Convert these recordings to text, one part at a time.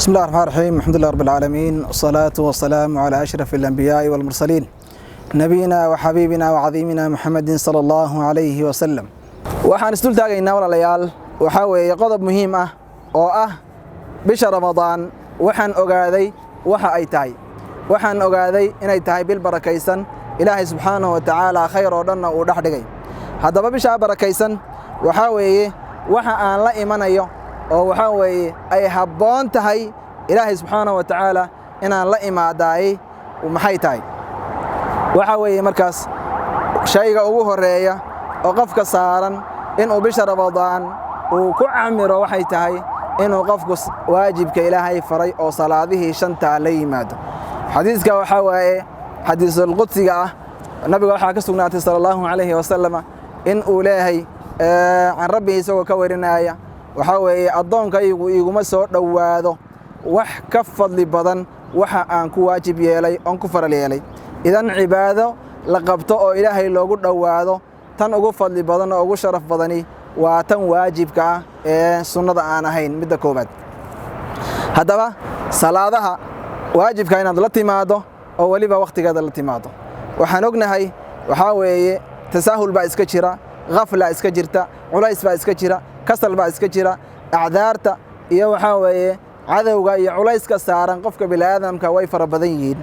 بسم الله الرحمن الرحيم. الحمد لله رب العالمين، والصلاة والسلام على أشرف الأنبياء والمرسلين نبينا وحبيبنا وعظيمنا محمد صلى الله عليه وسلم. waxaan isdul taagaynaa walaalayaal waxa weeye qodob muhiim ah oo ah bisha Ramadaan. waxaan ogaaday waxa ay tahay inay tahay bil barakaysan Ilaahay subhanahu wa ta'ala khayr oo dhan uu dhaxdhigay. haddaba bisha barakaysan waxa weeye waxa aan la imanayo oo waxa weeye ay habboon tahay Ilaahay subhanahu wa ta'ala inaan la imaadaay maxay tahay waxa weeye markaas shayga ugu horeeya oo qofka saaran inuu bisha Ramadaan uu ku camiro waxay tahay inuu qofku waajibka Ilaahay faray oo salaadihii shanta la yimaado. xadiiska waxa weeye xadiisul qudsiga ah nabiga waxa ka sugnaatay sallallahu alayhi wa sallam in uu leeyahay aan rabbiga isagoo ka warinaya waxa weeye adoonkaygu iguma soo dhawaado wax ka fadli badan waxa aan ku waajib yeelay oo ku faral yeelay. idan cibaado la qabto oo Ilaahay loogu dhawaado tan ugu fadli badan oo ugu sharaf badani waa tan waajibka ah ee sunnada aan ahayn midda koobaad. haddaba salaadaha waajibka inaad la timaado oo waliba waqtigeeda la timaado waxaan ognahay waxa weeye tasaahul baa iska jira, ghafla iska jirta, culays baa iska jira, kasal baa iska jira, acdaarta iyo waxa weeye cadawga iyo culayska saaran qofka bini'aadamka way fara badan yihiin.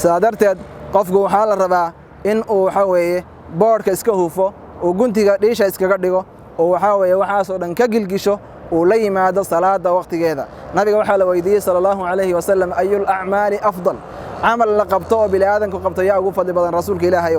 sidaa darteed qofku waxa la rabaa in uu waxa weeye boodhka iska hufo oo guntiga dhiisha iskaga dhigo oo waxa weeye waxaas oo dhan ka gilgisho oo la yimaado salaada waqtigeeda. nabiga waxa la weydiiyay sallallahu alayhi wa sallam ayul a'maali afdal, amal la qabto oo bini'aadamku qabto yaa ugu fadli badan rasuulka Ilaahay.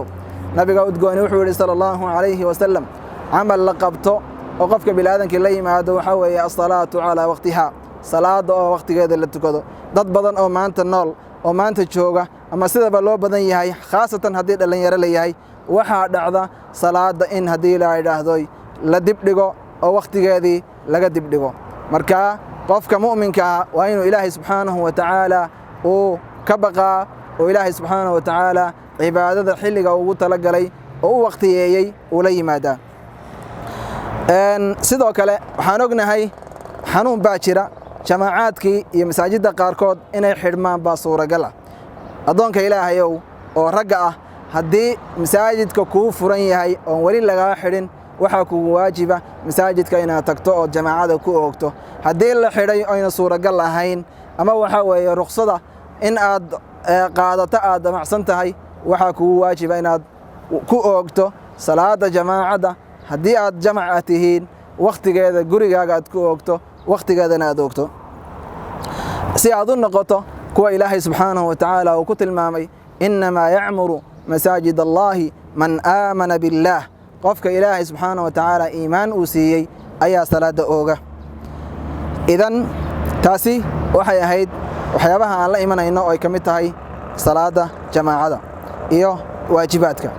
nabiga udgooni wuxuu yiri sallallahu alayhi wa sallam amal la qabto oo qofka bini'aadamka la yimaado waxa weeye as-salaatu ala waqtiha, salaada oo waqtigeeda la tukado. dad badan oo maanta nool oo maanta jooga ama sidaba loo badan yahay khaasatan haddii dhalinyaro la yahay waxa dhacda salaada in haddii la yiraahdo la dib dhigo oo waqtigeedii laga dib dhigo. marka qofka mu'minka waa inuu Ilaahay subhanahu wa ta'ala uu ka baqaa oo Ilaahay subhanahu wa ta'ala cibaadada xilliga ugu talagalay oo uu waqtiyeeyay uu la yimaada. sidoo kale waxaan ognahay xanuun baa jira jamaacaadkii iyo masaajidda qaarkood inay xidhmaan baa suuragal ah. adoonka Ilaahay oo ragga ah haddii masaajidka kuu furan yahay oo wali laga xidhin waxa kugu waajiba masaajidka inaad tagto oo jamaacada ku oogto. haddii la xidhay ayna suuragal ahayn ama waxa weeye ruqsada in aad qaadato aad damacsan tahay waxa kugu waajiba inaad ku oogto salaada jamaacada. haddii aad jamaaca tihiin waqtigeeda gurigaaga aad ku oogto waqtigeedana aad oogto si aad u noqoto kuwa Ilaahay subhanahu wa ta'ala uu ku tilmaamay inma ya'muru masaajid Allahi man aamana billah. qofka Ilaahay subhanahu wa ta'ala iimaan uu siiyay ayaa salaada ooga. idan taasi waxay ahayd waxyaabaha aan la imanayno oo ay kamid tahay salaada jamaacada iyo waajibaadka.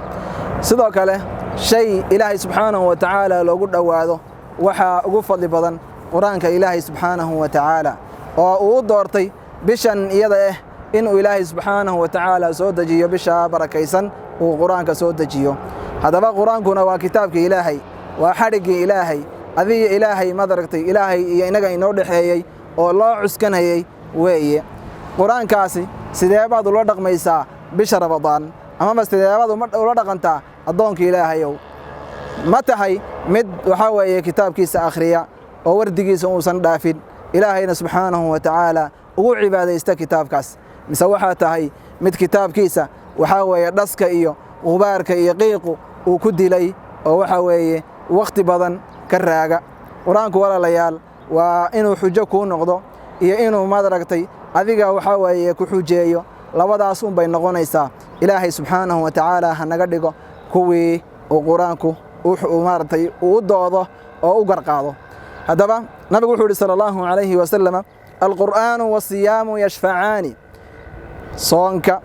sidoo kale shay Ilaahay subhanahu wa ta'ala loogu dhawaado waxa ugu fadli badan quraanka Ilaahay subhanahu wa ta'ala oo uu doortay bishan iyada inuu Ilaahay subhanahu wa ta'ala soo dajiyo bisha barakaysan uu quraanka soo dajiyo. haddaba quraankuna waa kitaabka Ilaahay, waa xadhigii Ilaahay, adiga Ilaahay madaragtay Ilaahay iyo inaga inoo dhaxeeyay oo loo cuskanayay weeye. quraankaasi sidee baad ula dhaqmaysaa bisha Ramadaan ama sidee baad ula dhaqantaa adoonka Ilaahay ma tahay mid waxa weeye kitaabkiisa akhriya oo wardigiisa uusan dhaafin Ilaahayna subhanahu wa ta'ala ugu cibaadaysta kitaabkaas, mise waxa tahay mid kitaabkiisa waxa weeye dhaska iyo qubaarka iyo qiiqu uu ku dilay oo waxa weeye waqti badan ka raaga. quraanku walaalayaal waa inuu xujo ku noqdo iyo inuu madaragtay adiga waxa weeye ku xujeeyo. labadaas bay noqonaysaa. Ilaahay subhanahu wa ta'ala hanaga dhigo kuwii oo quraanku uu maartay uu doodo oo u garqaado. haddaba nabigu wuxuu yiri sallallahu alayhi wa sallam al-qur'aanu was-siyaamu yashfa'aani. soonka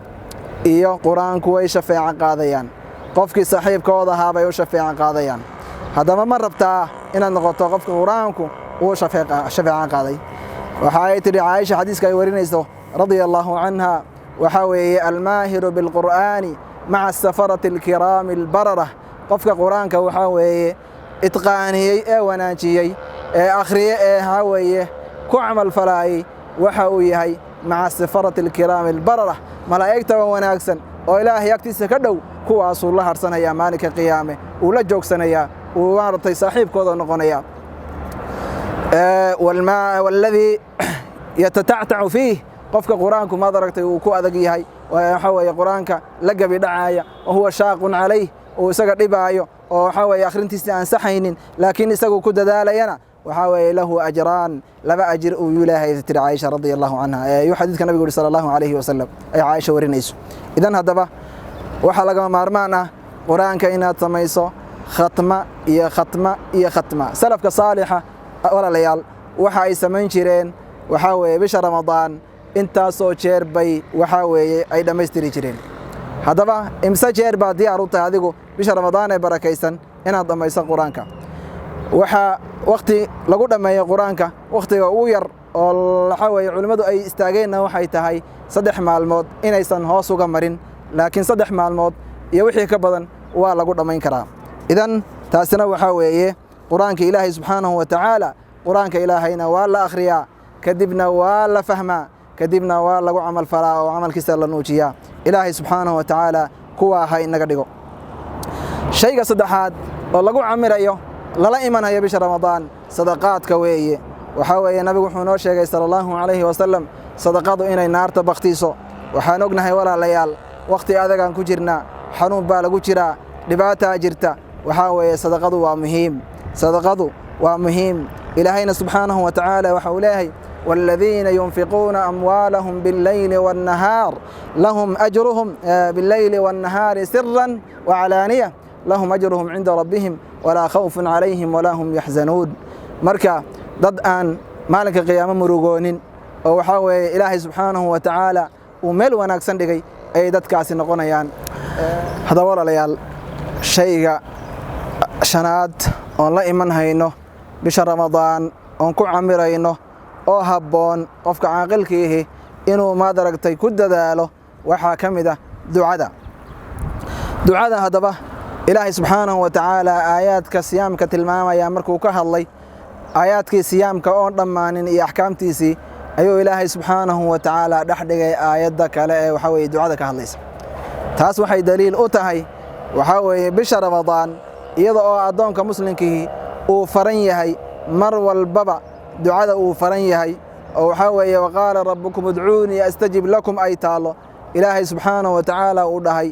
iyo quraanku way shafaaca qaadayaan. qofkii saaxiibkooda ahaa bay u shafaaca qaadayaan. haddaba ma rabtaa inaad noqoto qofka quraanku uu shafaaca qaaday. waxa ay tiri Aisha xadiiska ay warinayso radiyallahu anha waxa weeye al-maahiru bil-qur'aani ma'a as-safarati al-kiraami al-barara. qofka quraanka waxa weeye itqaaniyay ee wanaajiyay ee akhriye ee waxa weeye ku amal falaayay waxa uu yahay maca sifarati alkiraami albarara malaa'igta wanaagsan oo ilaahay agtiisa ka dhow kuwaasuu la harsanayaa maalinka qiyaame uu la joogsanayaa uu maaragtay saaxiibkooda noqonayaa والذي يتتعتع فيه قفك قرآنك ما دركتي وكو أدقيهاي وحوى قرآنك لقى بدعاية وهو شاق عليه وسقى ربايو وحوى أخرنتي أنسحين لكن سقوا كد ذالينا وحوى له أجران لما أجر ويلاهي ترى عائشة رضي الله عنها يحدث النبي صلى الله عليه وسلم أي عائشة ورنيس إذن هذا وحلقة مارمانا قرآنك إنها تميصو ختمة يا ختمة يا ختمة سلفك صالحة walaalayaal waxa ay samayn jireen waxa weeye bisha Ramadaan inta soo jeer bay waxa weeye ay dhameystiri jireen hadaba imsa jeer baa diyaar u tahay adigu bisha Ramadaan ee barakaysan inaad dhamayso quraanka waxa waqti lagu dhameeyo quraanka waqtiga ugu yar oo waxa weeye culimadu ay istaageen waxay tahay 3 maalmood inaysan hoos uga marin laakiin 3 maalmood iyo wixii ka badan waa lagu dhameyn karaa idan taasina waxa weeye قرآنك إلهي سبحانه وتعالى قرآنك إلهينا ولا أخريا كذبنا ولا فهما كذبنا ولا عمل فلا وعمل كسر لنوجيا إلهي سبحانه وتعالى كوا هاي نقدقو شيء صدحات والله عمر أيه لا إيمان هي بشهر رمضان صدقات كويه وحاول النبي وحنا شيء صلى الله عليه وسلم صدقات إن النار تبختيسو وحنوجنا هي ولا ليال وقت هذا كان كجرنا حنون بالغو جرا دباتا جرتا وحاول صدقات ومهم صدقته ومهم إلهينا سبحانه وتعالى وحوله والذين ينفقون أموالهم بالليل والنهار لهم أجرهم بالليل والنهار سرا وعلانية لهم أجرهم عند ربهم ولا خوف عليهم ولا هم يحزنون مركا ضد أن مالك قيام مروقون وحاول إلهي سبحانه وتعالى ومل وناكسن لكي أي ضد كاسي نقونيان هذا ولا ليال شيء شناد oon la iman hayno bisha Ramadaan oon ku camirayno oo habboon qofka caaqilkiihi inuu ma daragtay ku dadaalo waxa kamid ah ducada hadaba ilaahay subhanahu wa ta'ala aayaadka siyaamka tilmaamaya markuu ka hadlay aayaadkii siyaamka oo dhamaanin iyo ahkaamtiisi ayuu ilaahay subhanahu wa ta'ala dhaxdhigay aayada kale ee waxa weey ducada ka hadlaysa taas waxay daliil u tahay waxa weey bisha Ramadaan iyada oo adoonka muslimkii uu faran yahay mar walbaba ducada uu faran yahay oo waxa weeye waqala rabbukum ud'uuni astajib lakum ay taalo ilaahay subhanahu wa ta'ala uu dhahay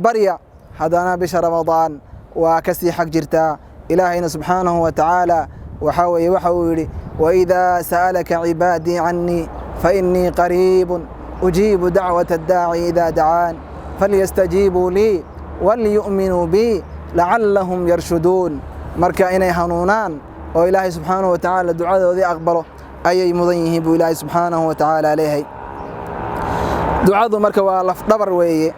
barya hadana bisha Ramadaan waa ka sii xaq jirta ilaahayna subhanahu wa ta'ala waxa weeye waxa uu yiri wa idha sa'alaka ibadi anni fa inni qaribun ujibu da'wata ad-da'i idha da'an falyastajibu li wal yu'minu bi لعلهم يرشدون مركا إني هنونان وإلهي سبحانه وتعالى دعاء ذي أقبله أي مضيه بإلهي سبحانه وتعالى عليه دعاء مركا والله دبر ويه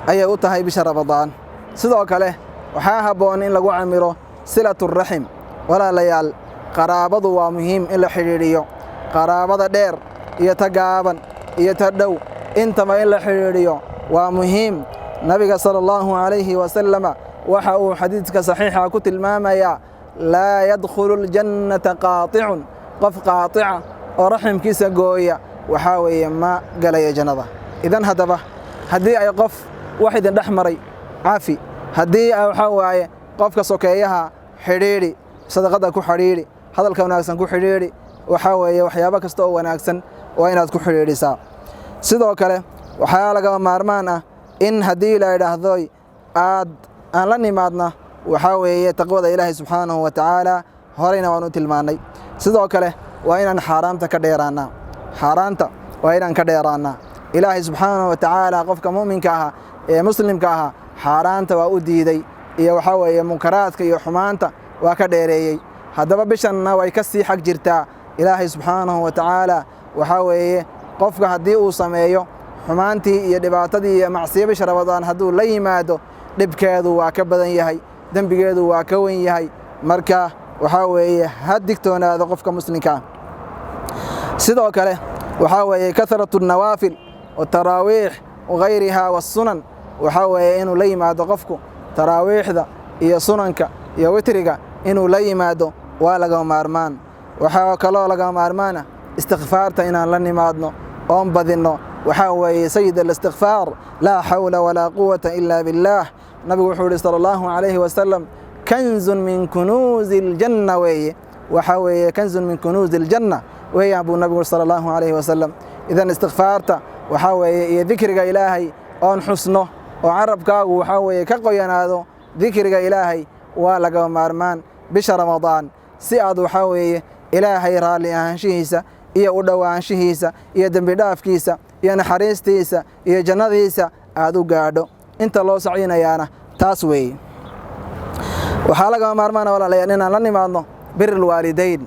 أي أوتها بشهر رمضان صدق له وحاها بون إن لقوا عمره صلة الرحم ولا ليال قرابض ومهم إلا حريريو قرابض دير يتقابن يتدو انتما إلا حريريو ومهم نبي صلى الله عليه وسلم waxa uu xadiiska saxiixa ku tilmaamaya la yadkhulu aljannata qaati'un qof qaati'a oo raximkiisa gooya waxa weeye ma galaya jannada idan hadaba hadii ay qof waxid dhaxmaray caafi hadii ay waxa waaye qofka sokeeyaha xiriiri sadaqada ku xiriiri hadalka wanaagsan ku xiriiri waxa weeye waxyaabo kasta oo wanaagsan waa inaad ku xiriirisaa sidoo kale waxa laga maarmaan ah in hadii la yiraahdo aad aan la nimaadna waxa weeye taqwada ilaahay subhanahu wa ta'ala horeyna waanu tilmaanay sidoo kale waa inaan xaraamta ka dheeraana xaraamta waa inaan ka dheeraana ilaahay subhanahu wa ta'ala qofka muuminka ah ee muslimka ah xaraamta waa u diiday iyo waxa weeye munkaraadka iyo xumaanta waa ka dheereeyay hadaba bishanna way ka sii xaq jirtaa ilaahay subhanahu wa ta'ala waxa weeye qofka hadii uu sameeyo xumaantii iyo dhibaatadii iyo macsiyada bisha Ramadaan haduu la yimaado dhibkeedu waa ka badan yahay dambigeedu waa ka weyn yahay marka waxa weeye hadigtoonaada qofka muslimka sidoo kale waxa weeye kathratu an-nawafil wa tarawih wa ghayriha was sunan waxa weeye inuu la yimaado qofku taraawixda iyo sunanka iyo witriga inuu la yimaado waa laga maarmaan waxa kale oo laga maarmaana استغفارتا إن لن نمادنا بدنا وحاوي سيد الاستغفار لا حول ولا قوة إلا بالله. نبي وحول صلى الله عليه وسلم كنز من كنوز الجنة وحاوي كنز من كنوز الجنة ويا أبو النبي صلى الله عليه وسلم. إذا استغفارتا وحاوي ذكرك إلهي أن حسنه وعربك وحاوي كقينادو ذكرك إلهي ولقى مارمان بشهر رمضان سياد وحاوي إلهي رالي أنشيسا iyo u dhawaanshihiisa iyo dambi dhaafkiisa iyo naxariistiisa iyo jannadiisa aad u gaadho inta loo socodinayaana taas weey. waxaa laga maarmaan walaalayaal inaan la nimaadno birrul waalidayn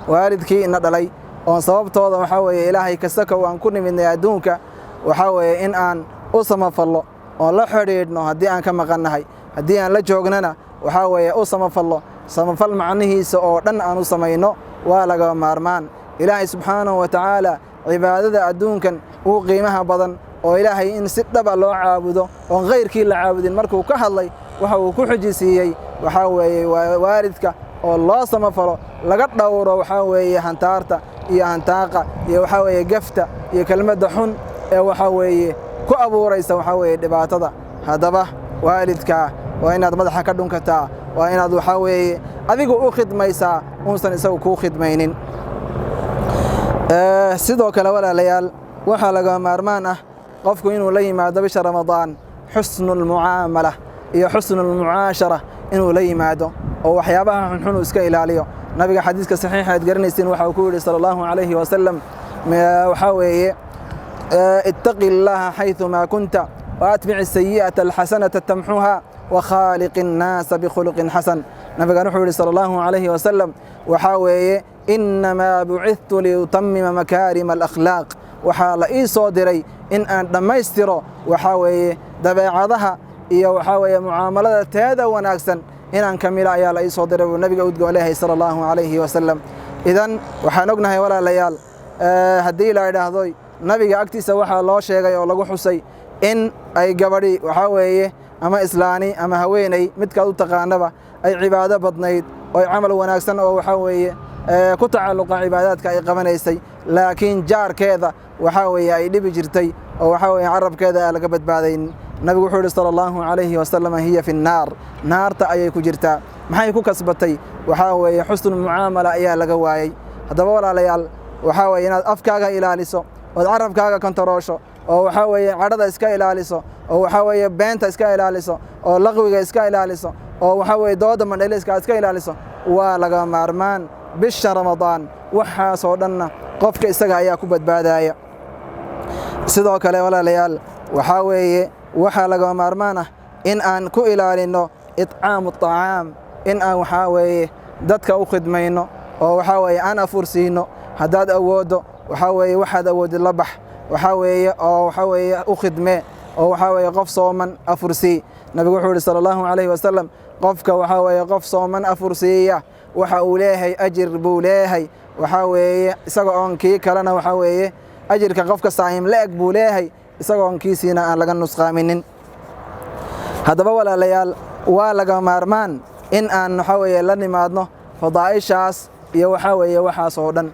waalidkii ina dhalay oo sababtooda waxa weeye ilaahay kasaka waan ku nimidnay adduunka waxa weeye in aan u samafallo oo la xiriirno haddii aan ka maqannahay haddii aan la joognana waxa weeye u samafallo samafal macnihiisa oo dhan aan u samayno waa laga maarmaan. إلهي سبحانه وتعالى عبادة أدونكن وقيمها بدن وإلهي إن سدب الله عابده وغير كل عابد مركو كهالله وحو كحجسي وحاوي واردك والله سمفره لقد دوره وحاوي هنتارته يا هنتاقة يا وحاوي قفته يا كلمة دحون يا وحاوي كأبو رئيس وحاوي دبعته هذا به والدك وإن هذا مدح كدونك تا وإن هذا وحاوي أذيك أخذ ميسا ونسن يسوي كأخذ مينين. sidoo kale walaalayaal waxa laga maarmaan ah qofku inuu la yimaado bisha Ramadaan xusnul muamala iyo xusnul muaashara inuu la yimaado oo waxyaabaha xun iska ilaaliyo. nabiga xadiiska saxiixa aad garanaysiin waxa uu ku yiri sallallahu alayhi wa sallam waxa weeye ittaqillaha haythu ma kunta wa atbi'i sayyi'ata alhasanata tamhuha wa khaliqin nas bi khuluqin hasan. nabiga wuxuu yiri sallallahu alayhi wa sallam waxa weeye إنما بعثت لأتمم مكارم الأخلاق وحال إيسو دري إن أن دميسترو وحاوي دبيعضها إيا وحاوي معاملة تادا وناكسا إن أن كمل أيال إيسو دري والنبي قد عليه صلى الله عليه وسلم. إذن وحانقنا ولا ليال هدي لا إلهي نبي أكتس وحا الله شيغي ولغو حسي إن أي قبري وحاوي أما إسلاني أما هويني متكادو تقانبا أي عبادة بطنيد أي عمل وناكسا وحاوي ku tacalluqa cibaadaadka ay qabanaysay laakiin jaarkeeda waxa weeye ay dhibi jirtay oo waxa weeye carabkeeda laga badbaadayn. nabigu wuxuu yiri sallallahu alayhi wa sallam hiya fi an-nar naarta ayay ku jirtaa maxay ku kasbatay waxa weeye xusnul muamala ayaa laga waayay. hadaba walaalayaal waxa weeye inaad afkaaga ilaaliso oo carabkaaga kontaroosho oo waxa weeye cadhada iska ilaaliso oo waxa weeye beenta iska ilaaliso oo laqwiga iska ilaaliso oo waxa weeye dooda mandhayliska iska ilaaliso waa laga maarmaan. bisha Ramadaan waxa soo dhanna qofka isaga ayaa ku badbaadaya. sidoo kale walaalayaal waxa weeye waxa laga maarmaan ah in aan ku ilaalino it'aamu ta'aam in aan waxa weeye dadka u khidmayno oo waxa weeye aan afursiino hadaad awoodo waxa weeye waxaad awood la bax waxa weeye oo waxa weeye u khidme oo waxa weeye qof sooman afursi. nabigu wuxuu yiri sallallahu alayhi wa sallam qofka waxa weeye qof sooman afursiya waxa uu leeyahay ajir buu leeyahay waxa weeye isaga oo kii kalena waxa weeye ajirka qofka saayim leeg buu leeyahay isaga oo kiisina aan laga nusqaaminin. hadaba walaalayaal waa laga maarmaan in aan waxa weeye la nimaadno fadaaishaas iyo waxa weeye waxaas oo dhan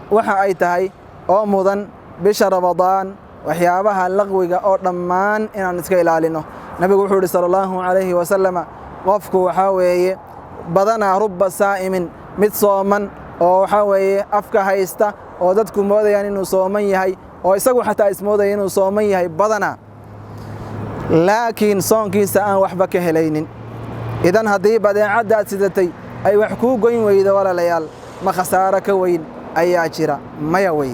waxa ay tahay oo mudan bisha Ramadaan waxyaabaha laqwiga oo dhammaan inaan iska ilaalino. nabigu wuxuu yiri sallallahu alayhi wa sallam qofku waxa weeye badana rubba saa'imin mid sooman oo waxa weeye afka haysta oo dadku moodayaan inuu sooman yahay oo isagu xataa ismoodaya inuu sooman yahay badana laakiin soonkiisa aan waxba ka helaynin. idan haddii badeecadaad sidatay ay wax kuu goyn weydo walaalayaal ma khasaaro ka weyn ayaa jira maya wey.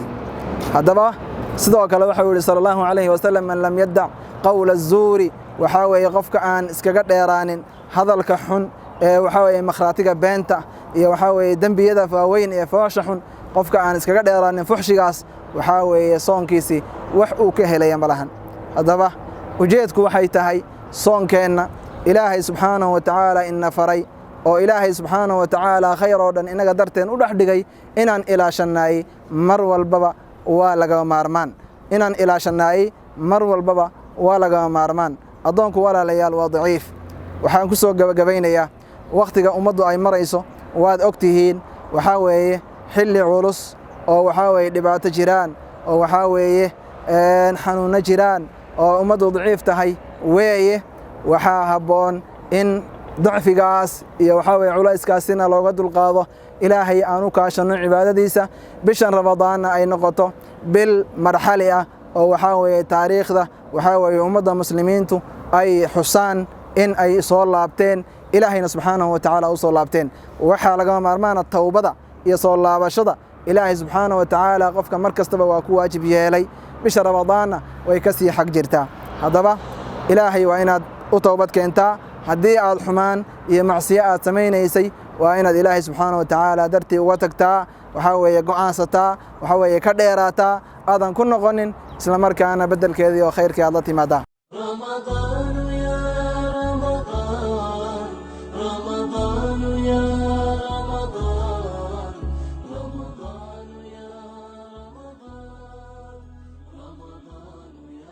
haddaba sidoo kale waxa uu yiri sallallahu alayhi wa sallam man lam yadda qawla az-zuuri waxa weeye qofka aan iskaga dheeraanin hadalka xun waxa weeye makhraatiga beenta iyo waxa weeye dambiyada faaweyn ee foosha xun qofka aan iskaga dheeraanin fuxshigaas waxa weeye soonkiisi wax uu ka helaya malahan. hadaba ujeedku waxay tahay soonkeena ilaahay subhanahu wa ta'ala inna faray oo ilaahay subhanahu wa ta'ala khayr oo dhan inaga darteen u dhaxdhigay inaan ilaashanay mar walbaba waa laga maarmaan inaan ilaashanay mar walbaba waa laga maarmaan. adoonku walaalayaal waa daciif waxaan ku soo gabagabeynayaa waqtiga ummaddu ay marayso waad ogtihiin waxa weeye xilli culus oo waxaa weeye dhibaato jiraan oo waxaa weeye xanuuno jiraan oo ummaddu daciif tahay weeye waxaa habboon in ضعفigaas iyo waxaa weeye culayskaasina looga dulqaado ilaahay aan u kaashano cibaadadiisa bishan ramadaanna ay noqoto bil marxali ah oo waxaa weeye taariikhda waxaa weeye ummadda muslimiintu ay xusaan in ay soo laabteen ilaahayna subxaanahu wa tacaala u soo laabteen waxaa lagama maarmaana towbada iyo soo laabashada ilaahay subxaanahu wa tacaala qofka mar kastaba waa ku waajib yeelay bisha ramadaanna way ka sii xag jirtaa haddaba ilaahay waa inaad u towbad keentaa haddii aad xumaan iyo macsiyo aad samaynaysay waa inaad ilaahay subxaanahu wa tacaala dartii uga tagtaa waxaa weeye go'aansataa waxaa weeye ka dheeraataa aadan ku noqonin isla markaana beddelkeedii oo khayrkii aad la timaadaa